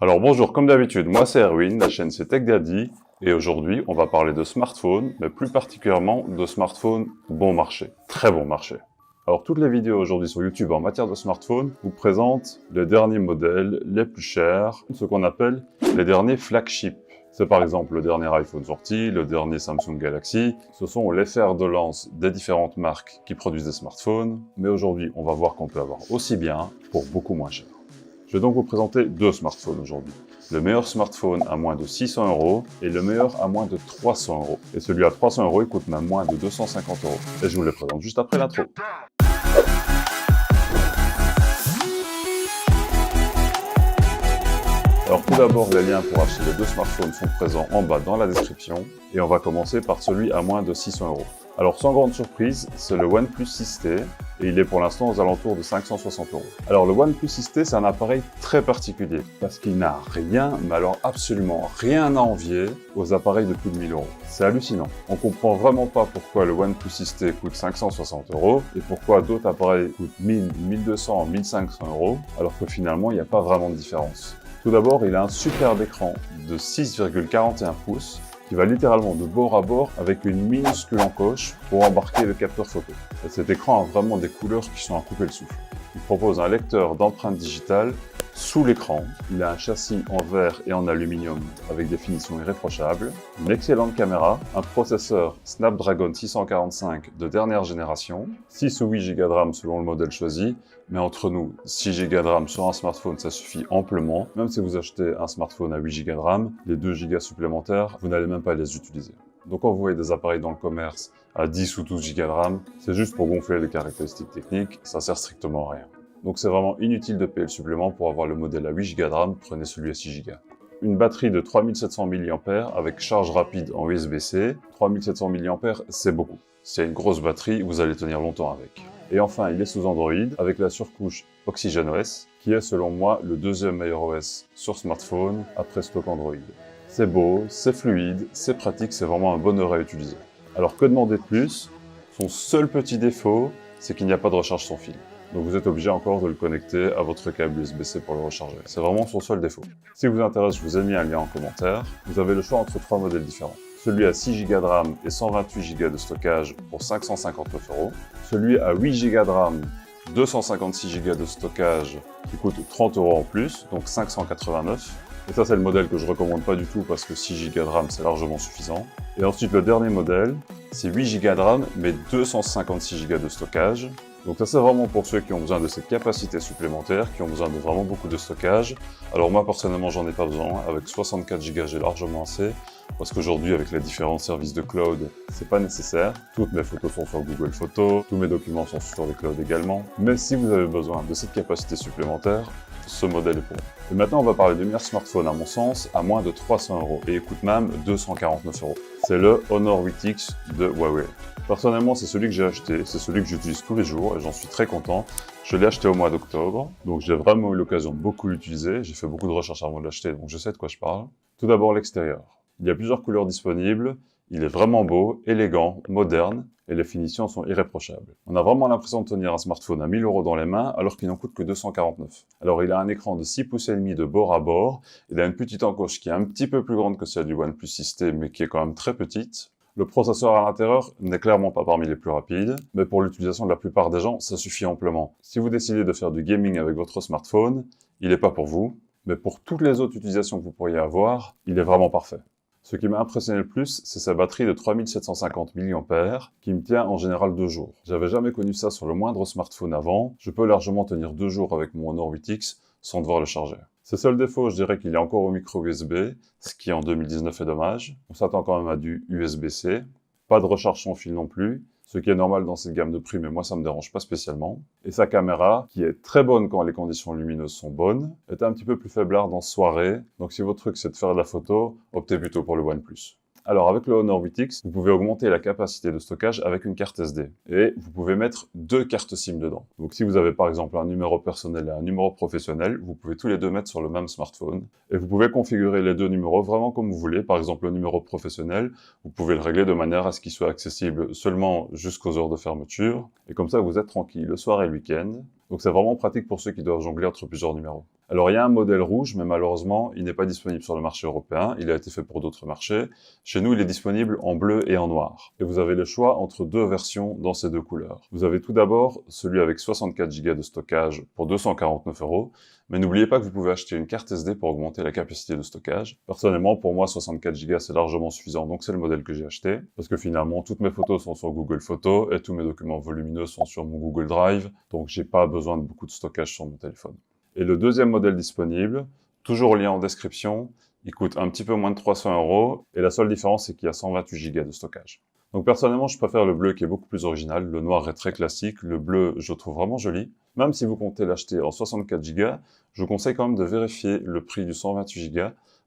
Alors bonjour, comme d'habitude, moi c'est Erwin, la chaîne c'est TechDaddy, et aujourd'hui on va parler de smartphones, mais plus particulièrement de smartphones bon marché, très bon marché. Alors toutes les vidéos aujourd'hui sur YouTube en matière de smartphones vous présentent les derniers modèles, les plus chers, ce qu'on appelle les derniers flagships. C'est par exemple le dernier iPhone sorti, le dernier Samsung Galaxy. Ce sont les fers de lance des différentes marques qui produisent des smartphones. Mais aujourd'hui, on va voir qu'on peut avoir aussi bien pour beaucoup moins cher. Je vais donc vous présenter deux smartphones aujourd'hui. Le meilleur smartphone à moins de 600 € et le meilleur à moins de 300 €. Et celui à 300 €, il coûte même moins de 250 €. Et je vous les présente juste après l'intro. Alors tout d'abord, les liens pour acheter les deux smartphones sont présents en bas dans la description. Et on va commencer par celui à moins de 600 €. Alors sans grande surprise, c'est le OnePlus 6T et il est pour l'instant aux alentours de 560 €. Alors le OnePlus 6T, c'est un appareil très particulier parce qu'il n'a rien, mais alors absolument rien à envier aux appareils de plus de 1000 €. C'est hallucinant. On comprend vraiment pas pourquoi le OnePlus 6T coûte 560 € et pourquoi d'autres appareils coûtent 1000, 1200, 1500 € alors que finalement il n'y a pas vraiment de différence. Tout d'abord, il a un superbe écran de 6,41 pouces qui va littéralement de bord à bord avec une minuscule encoche pour embarquer le capteur photo. Et cet écran a vraiment des couleurs qui sont à couper le souffle. Il propose un lecteur d'empreintes digitales sous l'écran. Il a un châssis en verre et en aluminium avec des finitions irréprochables, une excellente caméra, un processeur Snapdragon 645 de dernière génération, 6 ou 8 Go de RAM selon le modèle choisi, mais entre nous, 6 Go de RAM sur un smartphone, ça suffit amplement. Même si vous achetez un smartphone à 8 Go de RAM, les 2 Go supplémentaires, vous n'allez même pas les utiliser. Donc quand vous voyez des appareils dans le commerce à 10 ou 12 Go de RAM, c'est juste pour gonfler les caractéristiques techniques, ça sert strictement à rien. Donc c'est vraiment inutile de payer le supplément pour avoir le modèle à 8 Go de RAM, prenez celui à 6 Go. Une batterie de 3700 mAh avec charge rapide en USB-C. 3700 mAh, c'est beaucoup. C'est une grosse batterie, vous allez tenir longtemps avec. Et enfin, il est sous Android avec la surcouche OxygenOS, qui est selon moi le deuxième meilleur OS sur smartphone après stock Android. C'est beau, c'est fluide, c'est pratique, c'est vraiment un bonheur à utiliser. Alors que demander de plus? Son seul petit défaut, c'est qu'il n'y a pas de recharge sans fil. Donc vous êtes obligé encore de le connecter à votre câble USB-C pour le recharger. C'est vraiment son seul défaut. Si vous intéresse, je vous ai mis un lien en commentaire. Vous avez le choix entre 3 modèles différents. Celui à 6 Go de RAM et 128 Go de stockage pour 559 €. Celui à 8 Go de RAM, 256 Go de stockage qui coûte 30 € en plus, donc 589 €. Et ça, c'est le modèle que je recommande pas du tout parce que 6 Go de RAM, c'est largement suffisant. Et ensuite, le dernier modèle, c'est 8 Go de RAM, mais 256 Go de stockage. Donc ça, c'est vraiment pour ceux qui ont besoin de cette capacité supplémentaire, qui ont besoin de vraiment beaucoup de stockage. Alors moi, personnellement, j'en ai pas besoin. Avec 64 Go, j'ai largement assez. Parce qu'aujourd'hui, avec les différents services de cloud, c'est pas nécessaire. Toutes mes photos sont sur Google Photos, tous mes documents sont sur les clouds également. Mais si vous avez besoin de cette capacité supplémentaire, ce modèle est pour vous. Et maintenant, on va parler du meilleur smartphone, à mon sens, à moins de 300 € et il coûte même 249 €. C'est le Honor 8X de Huawei. Personnellement, c'est celui que j'ai acheté, c'est celui que j'utilise tous les jours et j'en suis très content. Je l'ai acheté au mois d'octobre, donc j'ai vraiment eu l'occasion de beaucoup l'utiliser. J'ai fait beaucoup de recherches avant de l'acheter, donc je sais de quoi je parle. Tout d'abord, l'extérieur. Il y a plusieurs couleurs disponibles. Il est vraiment beau, élégant, moderne, et les finitions sont irréprochables. On a vraiment l'impression de tenir un smartphone à 1000 € dans les mains, alors qu'il n'en coûte que 249 €. Alors il a un écran de 6 pouces et demi de bord à bord, il a une petite encoche qui est un petit peu plus grande que celle du OnePlus 6T, mais qui est quand même très petite. Le processeur à l'intérieur n'est clairement pas parmi les plus rapides, mais pour l'utilisation de la plupart des gens, ça suffit amplement. Si vous décidez de faire du gaming avec votre smartphone, il n'est pas pour vous, mais pour toutes les autres utilisations que vous pourriez avoir, il est vraiment parfait. Ce qui m'a impressionné le plus, c'est sa batterie de 3750 mAh qui me tient en général 2 jours. J'avais jamais connu ça sur le moindre smartphone avant. Je peux largement tenir 2 jours avec mon Honor 8X sans devoir le charger. Ses seuls défauts, je dirais qu'il est encore au micro USB, ce qui en 2019 est dommage. On s'attend quand même à du USB-C. Pas de recharge sans fil non plus, ce qui est normal dans cette gamme de prix, mais moi ça me dérange pas spécialement. Et sa caméra, qui est très bonne quand les conditions lumineuses sont bonnes, est un petit peu plus faiblarde en soirée, donc si votre truc c'est de faire de la photo, optez plutôt pour le OnePlus. Alors avec le Honor 8X, vous pouvez augmenter la capacité de stockage avec une carte SD. Et vous pouvez mettre 2 cartes SIM dedans. Donc si vous avez par exemple un numéro personnel et un numéro professionnel, vous pouvez tous les deux mettre sur le même smartphone. Et vous pouvez configurer les deux numéros vraiment comme vous voulez. Par exemple le numéro professionnel, vous pouvez le régler de manière à ce qu'il soit accessible seulement jusqu'aux heures de fermeture. Et comme ça vous êtes tranquille le soir et le week-end. Donc c'est vraiment pratique pour ceux qui doivent jongler entre plusieurs numéros. Alors il y a un modèle rouge, mais malheureusement, il n'est pas disponible sur le marché européen. Il a été fait pour d'autres marchés. Chez nous, il est disponible en bleu et en noir. Et vous avez le choix entre deux versions dans ces deux couleurs. Vous avez tout d'abord celui avec 64 Go de stockage pour 249 €. Mais n'oubliez pas que vous pouvez acheter une carte SD pour augmenter la capacité de stockage. Personnellement, pour moi, 64 Go, c'est largement suffisant, donc c'est le modèle que j'ai acheté. Parce que finalement, toutes mes photos sont sur Google Photos et tous mes documents volumineux sont sur mon Google Drive. Donc j'ai pas besoin de beaucoup de stockage sur mon téléphone. Et le deuxième modèle disponible, toujours lien en description, il coûte un petit peu moins de 300 € et la seule différence, c'est qu'il y a 128 Go de stockage. Donc personnellement, je préfère le bleu qui est beaucoup plus original. Le noir est très classique. Le bleu, je le trouve vraiment joli. Même si vous comptez l'acheter en 64 Go, je vous conseille quand même de vérifier le prix du 128 Go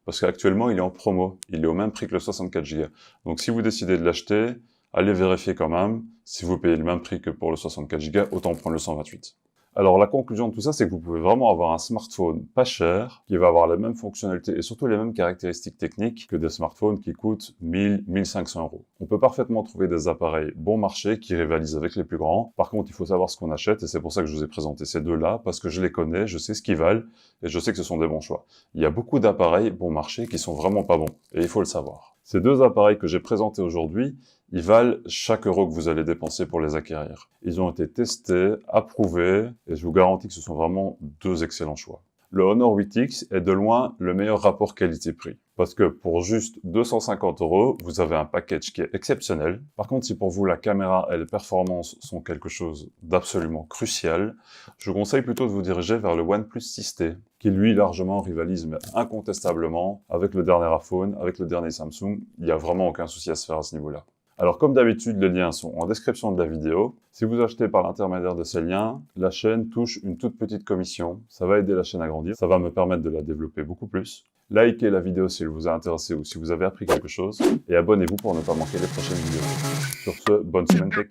parce qu'actuellement, il est en promo. Il est au même prix que le 64 Go. Donc si vous décidez de l'acheter, allez vérifier quand même. Si vous payez le même prix que pour le 64 Go, autant prendre le 128. Alors la conclusion de tout ça, c'est que vous pouvez vraiment avoir un smartphone pas cher, qui va avoir les mêmes fonctionnalités et surtout les mêmes caractéristiques techniques que des smartphones qui coûtent 1000, 1500 €. On peut parfaitement trouver des appareils bon marché qui rivalisent avec les plus grands. Par contre, il faut savoir ce qu'on achète et c'est pour ça que je vous ai présenté ces deux-là, parce que je les connais, je sais ce qu'ils valent et je sais que ce sont des bons choix. Il y a beaucoup d'appareils bon marché qui sont vraiment pas bons et il faut le savoir. Ces deux appareils que j'ai présentés aujourd'hui, ils valent chaque euro que vous allez dépenser pour les acquérir. Ils ont été testés, approuvés, et je vous garantis que ce sont vraiment deux excellents choix. Le Honor 8X est de loin le meilleur rapport qualité-prix. Parce que pour juste 250 €, vous avez un package qui est exceptionnel. Par contre, si pour vous la caméra et les performances sont quelque chose d'absolument crucial, je vous conseille plutôt de vous diriger vers le OnePlus 6T, qui lui largement rivalise, mais incontestablement, avec le dernier iPhone, avec le dernier Samsung. Il n'y a vraiment aucun souci à se faire à ce niveau-là. Alors comme d'habitude, les liens sont en description de la vidéo. Si vous achetez par l'intermédiaire de ces liens, la chaîne touche une toute petite commission. Ça va aider la chaîne à grandir, ça va me permettre de la développer beaucoup plus. Likez la vidéo si elle vous a intéressé ou si vous avez appris quelque chose. Et abonnez-vous pour ne pas manquer les prochaines vidéos. Sur ce, bonne semaine tech.